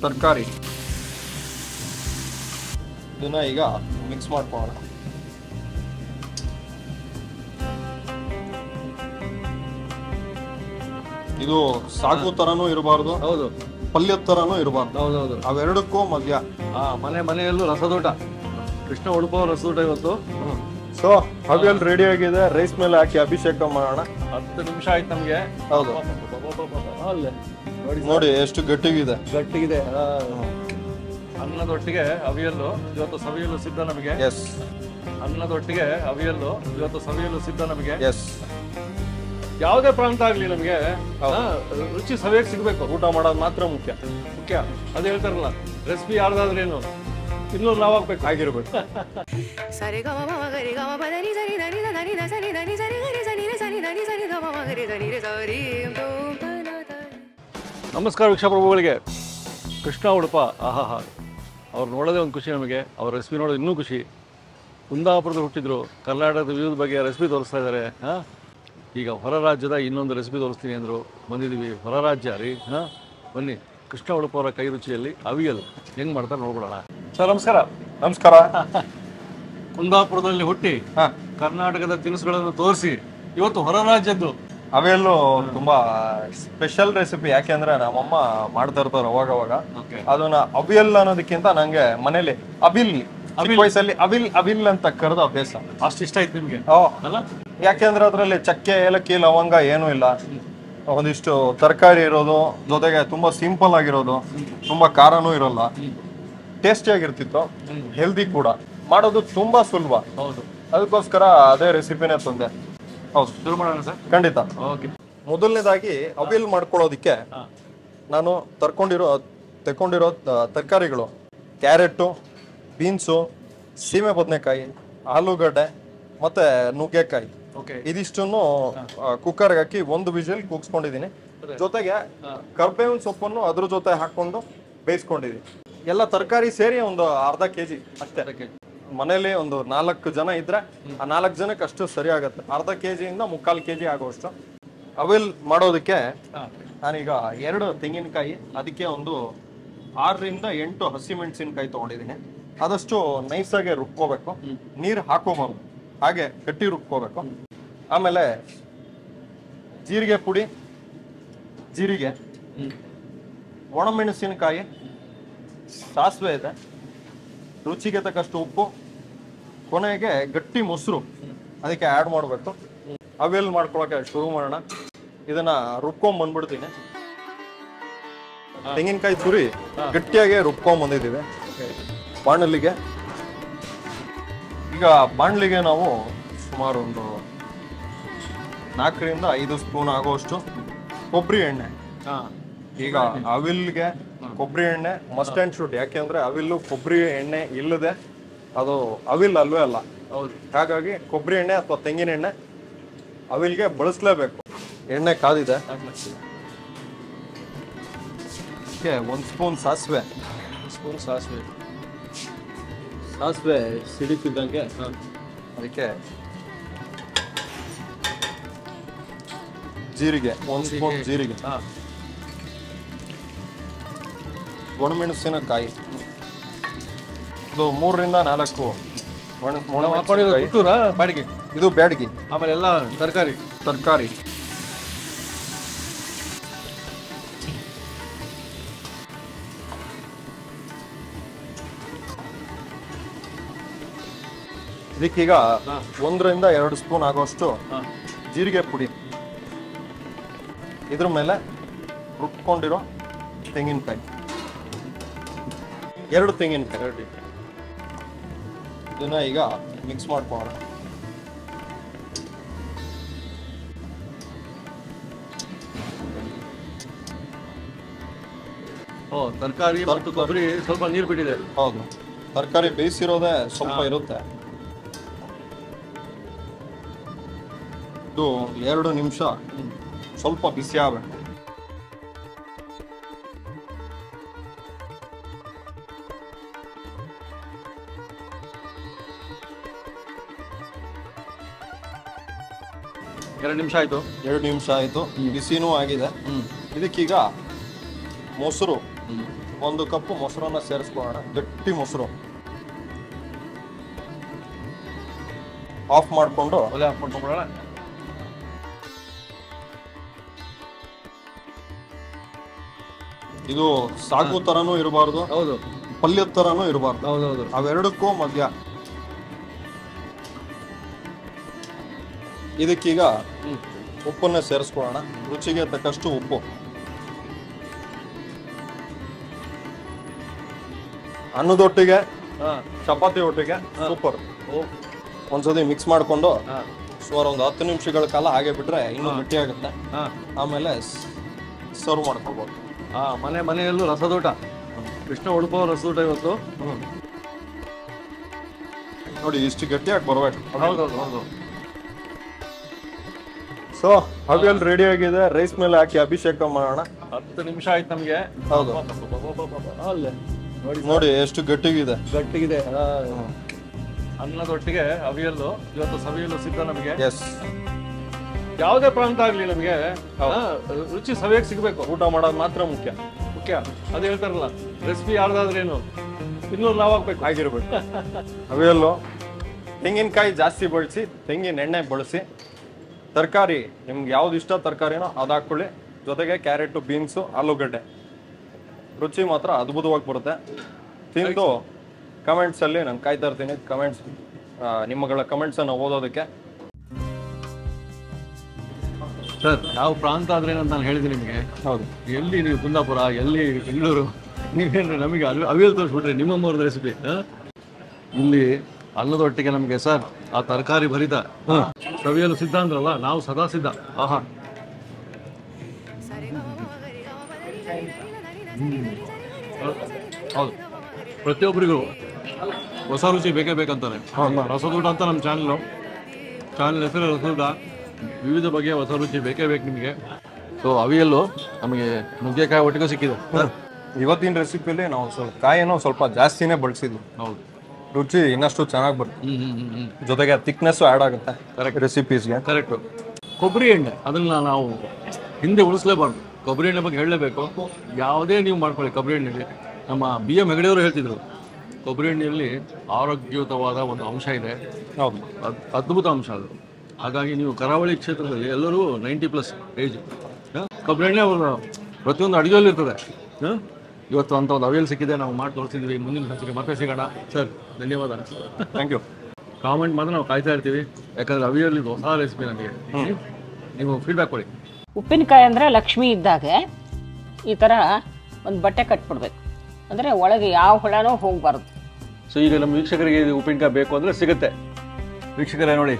ತರಕಾರಿ ಇದನ್ನ ಈಗ ಮಿಕ್ಸ್ ಮಾಡ್ಕೊಳ್ಳೋಣ. ಇದು ಸಾಗು ತರನೂ ಇರಬಾರ್ದು, ಹೌದು, ಪಲ್ಯದ ತರನೂ ಇರಬಾರ್ದು. ಹೌದೌದು. ಅವೆರಡಕ್ಕೂ ಮಧ್ಯ. ಮನೆಯಲ್ಲೂ ರಸದೂಟ, ಕೃಷ್ಣ ಉಡುಪ ರಸದೂಟ ಇವತ್ತು. ಸೊ ಅವಿಯಲ್ ರೆಡಿ ಆಗಿದೆ. ರೈಸ್ ಮೇಲೆ ಹಾಕಿ ಅಭಿಷೇಕ ಮಾಡೋಣ. 10 ನಿಮಿಷ ಆಯ್ತು ನಮ್ಗೆ. ಹೌದು, ಅಲ್ಲೇ ನೋಡಿ ಎಷ್ಟು ಗಟ್ಟಿಗಿದೆ. ಗಟ್ಟಿಗಿದೆ. ಅನ್ನದೊಟ್ಟಿಗೆ ಅವಿಯಲ್ಲು ಇವತ್ತು ಸವಿಯಲು ಸಿದ್ಧ ನಮಗೆ. ಎಸ್, ಅನ್ನದೊಟ್ಟಿಗೆ ಅವಿಯಲ್ಲು ಇವತ್ತು ಸವಿಯಲು ಸಿದ್ಧ ನಮಗೆ. ಎಸ್. ಯಾವುದೇ ಪ್ರಾಂತ ಆಗ್ಲಿ ನಮ್ಗೆ ರುಚಿ ಸವಿಯಕ್ಕೆ ಸಿಗ್ಬೇಕು. ಊಟ ಮಾಡೋದು ಮಾತ್ರ ಮುಖ್ಯ. ಅದು ಹೇಳ್ತಾರಲ್ಲ, ರೆಸಿಪಿ ಯಾರ್ದಾದ್ರೆ ಏನು ಇನ್ನೂ ನಾವು ಆಗ್ಬೇಕು, ಆಗಿರ್ಬೇಕು. ನಮಸ್ಕಾರ ವೀಕ್ಷಕರುಗಳಿಗೆ. ಕೃಷ್ಣ ಉಡುಪ, ಆಹಾಹಾ, ಅವ್ರು ನೋಡೋದೇ ಒಂದು ಖುಷಿ ನಮಗೆ. ಅವ್ರ ರೆಸಿಪಿ ನೋಡೋದು ಇನ್ನೂ ಖುಷಿ. ಕುಂದಾಪುರದಲ್ಲಿ ಹುಟ್ಟಿದ್ರು, ಕರ್ನಾಟಕದ ವಿವಿಧ ಬಗೆಯ ರೆಸಿಪಿ ತೋರಿಸ್ತಾ ಇದ್ದಾರೆ. ಈಗ ಹೊರ ರಾಜ್ಯದ ಇನ್ನೊಂದು ರೆಸಿಪಿ ತೋರಿಸ್ತೀನಿ ಅಂದರು, ಬಂದಿದ್ದೀವಿ. ಹೊರ ರಾಜ್ಯ ರೀ. ಬನ್ನಿ, ಕೃಷ್ಣ ಉಡುಪ ಅವರ ಕೈ ರುಚಿಯಲ್ಲಿ ಅವಿಯಲ್ ಹೆಂಗೆ ಮಾಡ್ತಾರೆ ನೋಡ್ಬಿಡೋಣ. ಸರ್ ನಮಸ್ಕಾರ. ನಮಸ್ಕಾರ. ಕುಂದಾಪುರದಲ್ಲಿ ಹುಟ್ಟಿ ಕರ್ನಾಟಕದ ತಿನಿಸುಗಳನ್ನು ತೋರಿಸಿ ಇವತ್ತು ಹೊರ ರಾಜ್ಯದ್ದು ಅವೆಲ್ಲೂ ತುಂಬಾ ಸ್ಪೆಷಲ್ ರೆಸಿಪಿ. ಯಾಕೆಂದ್ರೆ ನಮ್ಮಮ್ಮ ಮಾಡ್ತಾ ಇರ್ತಾರೆ ಅವಾಗ. ಅದನ್ನ ಅವಿಯಲ್ ಅನ್ನೋದಕ್ಕಿಂತ ನಂಗೆ ಮನೇಲಿ ಅವಿಲ್, ವಯಸ್ಸಲ್ಲಿ ಅವಿಲ್ ಅಂತ ಕರೆದ ಅಭ್ಯಾಸ. ಅಷ್ಟು ಇಷ್ಟ ಆಯ್ತು ನಿಮ್ಗೆ ಅಲ್ಲ? ಯಾಕೆಂದ್ರೆ ಅದ್ರಲ್ಲಿ ಚಕ್ಕೆ, ಏಲಕ್ಕಿ, ಲವಂಗ ಏನೂ ಇಲ್ಲ. ಒಂದಿಷ್ಟು ತರಕಾರಿ ಇರೋದು, ಜೊತೆಗೆ ತುಂಬಾ ಸಿಂಪಲ್ ಆಗಿರೋದು, ತುಂಬಾ ಖಾರನೂ ಇರೋಲ್ಲ. ಟೇಸ್ಟಿ ಆಗಿರ್ತಿತ್ತು, ಹೆಲ್ದಿ ಕೂಡ. ಮಾಡೋದು ತುಂಬಾ ಸುಲಭ. ಹೌದು, ಅದಕ್ಕೋಸ್ಕರ ಅದೇ ರೆಸಿಪಿನೇ ತಂದೆ. ಹೌದು, ಶುರು ಮಾಡೋಣ ಸರ್. ಖಂಡಿತ. ಓಕೆ. ಮೊದಲನೇದಾಗಿ ಅವಿಲ್ ಮಾಡ್ಕೊಳ್ಳೋದಿಕ್ಕೆ ನಾನು ತೆಕ್ಕೊಂಡಿರೋ ತರಕಾರಿಗಳು ಕ್ಯಾರೆಟು, ಬೀನ್ಸು, ಸೀಮೆ ಬದನೆಕಾಯಿ, ಆಲೂಗಡ್ಡೆ ಮತ್ತೆ ನುಗ್ಗೆಕಾಯಿ. ಇದಿಷ್ಟನ್ನು ಕುಕ್ಕರ್ಗೆ ಹಾಕಿ 1 ವಿಷಲ್ ಕೂಗಿಸ್ಕೊಂಡಿದ್ದೀನಿ. ಜೊತೆಗೆ ಕರ್ಬೇವಿನ ಸೊಪ್ಪನ್ನು ಅದ್ರ ಜೊತೆ ಹಾಕೊಂಡು ಬೇಯಿಸ್ಕೊಂಡಿದ್ದೀನಿ. ಎಲ್ಲ ತರಕಾರಿ ಸೇರಿ ಒಂದು ಅರ್ಧ ಕೆಜಿ ಅಷ್ಟೇ. ಮನೇಲಿ ಒಂದು 4 ಜನ ಇದ್ರೆ ಆ 4 ಜನಕ್ಕೆ ಅಷ್ಟು ಸರಿ ಆಗತ್ತೆ. ಅರ್ಧ ಕೆಜಿಯಿಂದ 3/4 ಕೆಜಿ ಆಗುವಷ್ಟು. ಅವಿಲ್ ಮಾಡೋದಕ್ಕೆ ನಾನೀಗ 2 ತೆಂಗಿನಕಾಯಿ, ಅದಕ್ಕೆ ಒಂದು 6ರಿಂದ 8 ಹಸಿಮೆಣಸಿನಕಾಯಿ ತಗೊಂಡಿದ್ದೀನಿ. ಆದಷ್ಟು ನೈಸಾಗೆ ರುಬ್ಕೋಬೇಕು, ನೀರು ಹಾಕೋಬಾರ್ದು, ಹಾಗೆ ಗಟ್ಟಿ ರುಬ್ಕೋಬೇಕು. ಆಮೇಲೆ ಜೀರಿಗೆ ಪುಡಿ, ಜೀರಿಗೆ, ಒಣಮೆಣಸಿನಕಾಯಿ, ಸಾಸಿವೆ ಇದೆ, ರುಚಿಗೆ ತಕ್ಕಷ್ಟು ಉಪ್ಪು, ಕೊನೆಗೆ ಗಟ್ಟಿ ಮೊಸರು ಅದಕ್ಕೆ ಆ್ಯಡ್ ಮಾಡಬೇಕು. ಅವೆಲ್ ಮಾಡ್ಕೊಳಕ್ಕೆ ಶುರು ಮಾಡೋಣ. ಇದನ್ನ ರುಬ್ಕೊಂಡ್ ಬಂದ್ಬಿಡ್ತೀನಿ. ತೆಂಗಿನಕಾಯಿ ತುರಿ ಗಟ್ಟಿಯಾಗಿ ರುಬ್ಕೊಂಡ್ ಬಂದಿದ್ದೀವಿ. ಬಾಣಲಿಗೆ ಈಗ ಬಾಣಲಿಗೆ ನಾವು ಸುಮಾರು ಒಂದು 4ರಿಂದ 5 ಸ್ಪೂನ್ ಆಗುವಷ್ಟು ಕೊಬ್ಬರಿ ಎಣ್ಣೆ. ಈಗ ಅವಿಲ್ಗೆ ಕೊಬ್ಬರಿ ಎಣ್ಣೆ ಮಸ್ಟ್ ಅಂಡ್ ಶುಡ್. ಯಾಕೆಂದ್ರೆ ಅವಿಲ್ಲು ಕೊಬ್ಬರಿ ಎಣ್ಣೆ ಇಲ್ಲದೆ ಅದು ಅವಿಲ್ ಅಲ್ವೇ ಅಲ್ಲ. ಹಾಗಾಗಿ ಕೊಬ್ಬರಿ ಎಣ್ಣೆ ಅಥವಾ ತೆಂಗಿನ ಎಣ್ಣೆ ಅವಿಲ್ಗೆ ಬಳಸಲೇಬೇಕು. ಎಣ್ಣೆ ಕಾದಿದೆ. 1 ಸ್ಪೂನ್ ಸಾಸಿವೆ. ಸಾಸಿವೆ ಸಿಡಿತಿದ್ದಂಗೆ ಅದಕ್ಕೆ ಜೀರಿಗೆ, 1 ಸ್ಪೂನ್ ಜೀರಿಗೆ, ಒಣಮೆಣಸಿನಕಾಯಿ, ಇದು 3ರಿಂದ 4 ಬಾಡಿಗೆ. ಇದು ಬ್ಯಾಡಗಿ. ಆಮೇಲೆ ಎಲ್ಲ ತರಕಾರಿ ಇದಕ್ಕೀಗ 1ರಿಂದ 2 ಸ್ಪೂನ್ ಆಗುವಷ್ಟು ಜೀರಿಗೆ ಪುಡಿ, ಇದ್ರ ಮೇಲೆ ರುಬ್ಕೊಂಡಿರೋ ತೆಂಗಿನಕಾಯಿ, 2 ತೆಂಗಿನಕಾಯಿ. ಇದನ್ನ ಈಗ ಮಿಕ್ಸ್ ಮಾಡ್ಕೊಳ್ಳೋಣ. ತರಕಾರಿ ಮತ್ತು ಕೊಬ್ಬರಿ ಸ್ವಲ್ಪ ನೀರು ಬಿಟ್ಟಿದೆ. ಹೌದು, ತರಕಾರಿ ಬೇಯಿಸಿರೋದೇ ಸ್ವಲ್ಪ ಇರುತ್ತೆ. ಇದು 2 ನಿಮಿಷ ಸ್ವಲ್ಪ ಬಿಸಿ ಆಗಬೇಕು. ಎರಡು ನಿಮಿಷ ಆಯ್ತು. 2 ನಿಮಿಷ ಆಯ್ತು, ಬಿಸಿನೂ ಆಗಿದೆ. ಇದಕ್ಕೀಗ ಮೊಸರು 1 ಕಪ್ ಮೊಸರನ್ನ ಸೇರಿಸ್ಕೊಳ್ಳೋಣ. ಗಟ್ಟಿ ಮೊಸರು ಆಫ್ ಮಾಡಿಕೊಂಡು ಒಲೆ ಆಫ್ ಮಾಡ್ಕೊಂಡ್ಬಿಡೋಣ. ಇದು ಸಾಗು ತರನೂ ಇರಬಾರ್ದು, ಹೌದು, ಪಲ್ಯದ ತರನೂ ಇರಬಾರ್ದು. ಹೌದೌದು. ಅವೆರಡಕ್ಕೂ ಮಧ್ಯ. ಇದಕ್ಕೀಗ ಉಪ್ಪನ್ನ ಸೇರಿಸ್ಕೊಳ್ಳೋಣ. ರುಚಿಗೆ ತಕ್ಕಷ್ಟು ಉಪ್ಪು. ಅನ್ನದೊಟ್ಟಿಗೆ ಚಪಾತಿ ಒಟ್ಟಿಗೆ ಸೂಪರ್. ಒಂದ್ಸತಿ ಮಿಕ್ಸ್ ಮಾಡ್ಕೊಂಡು ಸುಮಾರು ಒಂದು 10 ನಿಮಿಷಗಳ ಕಾಲ ಹಾಗೆ ಬಿಟ್ರೆ ಇನ್ನೂ ಗಟ್ಟಿ ಆಗುತ್ತೆ. ಆಮೇಲೆ ಸರ್ವ್ ಮಾಡ್ಕೊಳ್ಬೋದು. ಮನೆಯಲ್ಲೂ ರಸದೂಟ, ಕೃಷ್ಣ ಉಡುಪ ರಸದೂಟ ಇವತ್ತು. ನೋಡಿ ಇಷ್ಟು ಗಟ್ಟಿಯಾಗಿ ಬರ್ಬೇಕು. ಹೌದು. ಸೊ ಅವಿಯಲ್ ರೆಡಿ ಆಗಿದೆ. ರೈಸ್ ಮೇಲೆ ಹಾಕಿ ಅಭಿಷೇಕ ಮಾಡೋಣ. 10 ನಿಮಿಷ ಆಯ್ತು ನಮ್ಗೆ. ಹೌದು, ಅಲ್ಲೇ ನೋಡಿ ಎಷ್ಟು ಗಟ್ಟಿಗಿದೆ. ಗಟ್ಟಿಗಿದೆ. ಅನ್ನದೊಟ್ಟಿಗೆ ಅವಿಯಲ್ಲು ಇವತ್ತು ಸವಿಯಲು ಸಿದ್ಧ ನಮಗೆ. ಎಸ್, ಯಾವುದೇ ಪ್ರಾಂತ ಆಗ್ಲಿ ನಮಗೆ ರುಚಿ ಸವಿಯಕ್ಕೆ ಸಿಗ್ಬೇಕು. ಊಟ ಮಾಡೋದು ಮಾತ್ರ ಮುಖ್ಯ. ಅದು ಹೇಳ್ತಾರಲ್ಲ, ರೆಸಿಪಿ ಯಾರ್ದಾದ್ರೇನು ಇನ್ನೂರು ನಾವಾಗ್ಬೇಕು ಆಗಿರ್ಬೇಕು. ಅವಿಯಲ್ಲು ತೆಂಗಿನಕಾಯಿ ಜಾಸ್ತಿ ಬಳಸಿ, ತೆಂಗಿನ ಎಣ್ಣೆ ಬಳಸಿ, ತರಕಾರಿ ನಿಮ್ಗೆ ಯಾವ್ದು ಇಷ್ಟ ತರಕಾರಿನೋ ಅದು ಹಾಕೊಳ್ಳಿ. ಜೊತೆಗೆ ಕ್ಯಾರೆಟು, ಬೀನ್ಸು, ಆಲೂಗಡ್ಡೆ. ರುಚಿ ಮಾತ್ರ ಅದ್ಭುತವಾಗಿ ಬರುತ್ತೆ. ತಿಂದು ಕಮೆಂಟ್ಸಲ್ಲಿ ನಾನು ಕಾಯ್ತಾ ಇರ್ತೀನಿ. ನಿಮ್ಮಗಳ ಕಮೆಂಟ್ಸನ್ನು ಓದೋದಕ್ಕೆ. ಸರ್, ಯಾವ ಪ್ರಾಂತ ಆದ್ರೆ ಅಂತ ನಾನು ಹೇಳಿದ್ದೀನಿ ನಿಮಗೆ. ಹೌದು, ಎಲ್ಲಿ ನೀವು ಕುಂದಾಪುರ, ಎಲ್ಲಿ ಬೆಂಗಳೂರು, ನೀವೇನು ನಮಗೆ ಅವಿಯಲ್ ತೋರಿಸ್ಬಿಟ್ರಿ ನಿಮ್ಮಮ್ಮವ್ರದ್ದು ರೆಸಿಪಿ. ಇಲ್ಲಿ ಅನ್ನದೊಟ್ಟಿಗೆ ನಮಗೆ ಸರ್ ಆ ತರಕಾರಿ ಭರಿತ ಸವಿಯಲು ಸಿದ್ಧ ಅಂದ್ರಲ್ಲ, ನಾವು ಸದಾ ಸಿದ್ಧ. ಆಹಾ, ಹೌದು. ಪ್ರತಿಯೊಬ್ಬರಿಗೂ ಹೊಸ ರುಚಿ ಬೇಕೇ ಬೇಕಂತಾನೆ. ರಸದೂಟ ಅಂತ ನಮ್ಮ ಚಾನಲ್ ಹೆಸರು ರಸದೂಟ. ವಿವಿಧ ಬಗೆಯ ಹೊಸ ರುಚಿ ಬೇಕೇ ಬೇಕು ನಿಮಗೆ. ಸೊ ಅವಿಯಲ್ಲು ನಮಗೆ ನುಗ್ಗೆಕಾಯಿ ಒಟ್ಟಿಗೆ ಸಿಕ್ಕಿದೆ. ಇವತ್ತಿನ ರೆಸಿಪಿಯಲ್ಲಿ ನಾವು ಕಾಯಿನೂ ಸ್ವಲ್ಪ ಜಾಸ್ತಿನೇ ಬಳಸಿದ್ವಿ. ಹೌದು, ರುಚಿ ಇನ್ನಷ್ಟು ಚೆನ್ನಾಗಿ ಬರುತ್ತೆ. ಜೊತೆಗೆ ಥಿಕ್ನೆಸ್ ಆ್ಯಡ್ ಆಗುತ್ತೆ ರೆಸಿಪೀಸ್ಗೆ. ಕರೆಕ್ಟು. ಕೊಬ್ಬರಿ ಎಣ್ಣೆ ಅದನ್ನ ನಾವು ಹಿಂದೆ ಉಳಿಸ್ಲೇಬಾರ್ದು. ಕೊಬ್ಬರಿ ಎಣ್ಣೆ ಬಗ್ಗೆ ಹೇಳಲೇಬೇಕು. ಯಾವುದೇ ನೀವು ಮಾಡ್ಕೊಳ್ಳಿ ಕೊಬ್ಬರಿ ಎಣ್ಣೆಯಲ್ಲಿ. ನಮ್ಮ BM ಹೆಗಡೆಯವರು ಹೇಳ್ತಿದ್ರು, ಕೊಬ್ಬರಿ ಎಣ್ಣೆಯಲ್ಲಿ ಆರೋಗ್ಯಯುತವಾದ ಒಂದು ಅಂಶ ಇದೆ. ಹೌದು, ಅದ್ಭುತ ಅಂಶ ಅದು. ಹಾಗಾಗಿ ನೀವು ಕರಾವಳಿ ಕ್ಷೇತ್ರದಲ್ಲಿ ಎಲ್ಲರೂ 90+ ಏಜ್ ಕೊಬ್ಬರಿ ಎಣ್ಣೆ ಅವರು ಪ್ರತಿಯೊಂದು ಅಡುಗೆಯಲ್ಲಿ ಇರ್ತದೆ. ಇವತ್ತು ಅಂತ ಒಂದು ಅವಿಯಲ್ ಸಿಕ್ಕಿದೆ, ನಾವು ಮಾಡಿ ತೋರಿಸಿದ್ವಿ. ಮುಂದಿನ ಸಂಚಿಕೆ ಮತ್ತೆ ಸಿಗೋಣ ಸರ್. ಧನ್ಯವಾದ. Thank you. ಕಾಮೆಂಟ್ ಮಾತ್ರ ನಾವು ಕಾಯ್ತಾ ಇರ್ತೀವಿ, ಯಾಕಂದ್ರೆ ಅವಿಯಲ್ ಇದು ಹೊಸ ರೆಸಿಪಿ ನಮಗೆ. ನೀವು ಫೀಡ್ಬ್ಯಾಕ್ ಕೊಡಿ. ಉಪ್ಪಿನಕಾಯಿ ಅಂದರೆ ಲಕ್ಷ್ಮಿ ಇದ್ದಾಗೆ ಈ ಥರ ಒಂದು ಬಟ್ಟೆ ಕಟ್ಬಿಡ್ಬೇಕು, ಅಂದರೆ ಒಳಗೆ ಯಾವ ಹುಳನೂ ಹೋಗಬಾರ್ದು. ಸೊ ಈಗ ನಮ್ಮ ವೀಕ್ಷಕರಿಗೆ ಇದು ಉಪ್ಪಿನಕಾಯಿ ಬೇಕು ಅಂದರೆ ಸಿಗುತ್ತೆ. ವೀಕ್ಷಕರೇ ನೋಡಿ,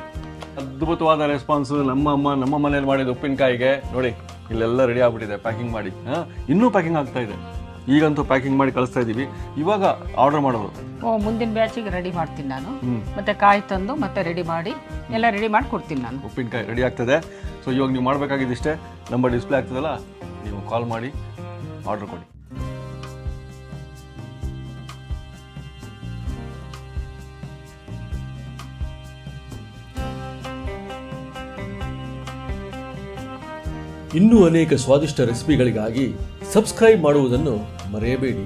ಅದ್ಭುತವಾದ ರೆಸ್ಪಾನ್ಸ್. ನಮ್ಮ ಮನೇಲಿ ಮಾಡಿದ ಉಪ್ಪಿನಕಾಯಿಗೆ ನೋಡಿ, ಇಲ್ಲೆಲ್ಲ ರೆಡಿ ಆಗ್ಬಿಟ್ಟಿದೆ ಪ್ಯಾಕಿಂಗ್ ಮಾಡಿ. ಇನ್ನೂ ಪ್ಯಾಕಿಂಗ್ ಆಗ್ತಾ ಇದೆ. ಈಗಂತೂ ಪ್ಯಾಕಿಂಗ್ ಮಾಡಿ ಕಳಿಸ್ತಾ ಇದ್ದೀವಿ. ಇವಾಗ ಆರ್ಡರ್ ಮಾಡೋದು. ಮುಂದಿನ ಬ್ಯಾಚಿಗೆ ರೆಡಿ ಮಾಡ್ತೀನಿ ನಾನು. ಮತ್ತೆ ಕಾಯಿ ತಂದು ಮತ್ತೆ ರೆಡಿ ಮಾಡಿ ಎಲ್ಲ ರೆಡಿ ಮಾಡಿ ಕೊಡ್ತೀನಿ ನಾನು. ಉಪ್ಪಿನಕಾಯಿ ರೆಡಿ ಆಗ್ತದೆ. ಸೊ ಇವಾಗ ನೀವು ಮಾಡಬೇಕಾಗಿದ್ದಿಷ್ಟೇ, ನಂಬರ್ ಡಿಸ್ಪ್ಲೇ ಆಗ್ತದಲ್ಲ, ನೀವು ಕಾಲ್ ಮಾಡಿ ಆರ್ಡರ್ ಕೊಡಿ. ಇನ್ನೂ ಅನೇಕ ಸ್ವಾದಿಷ್ಟ ರೆಸಿಪಿಗಳಿಗಾಗಿ ಸಬ್ಸ್ಕ್ರೈಬ್ ಮಾಡುವುದನ್ನು ಮರೆಯಬೇಡಿ.